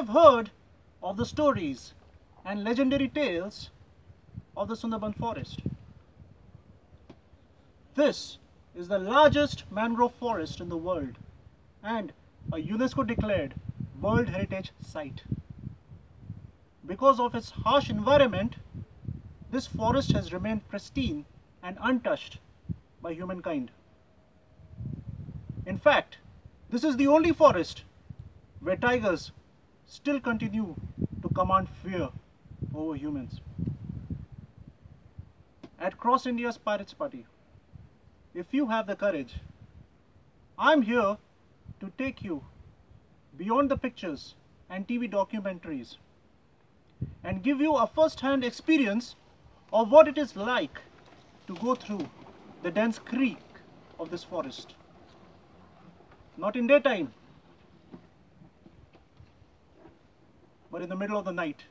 have heard of the stories and legendary tales of the Sundarban forest. This is the largest mangrove forest in the world and a UNESCO declared World Heritage Site. Because of its harsh environment, this forest has remained pristine and untouched by humankind. In fact, this is the only forest where tigers still continue to command fear over humans. At Cross India's Pirates Party, if you have the courage, I'm here to take you beyond the pictures and TV documentaries and give you a first-hand experience of what it is like to go through the dense creek of this forest. Not in daytime, but in the middle of the night.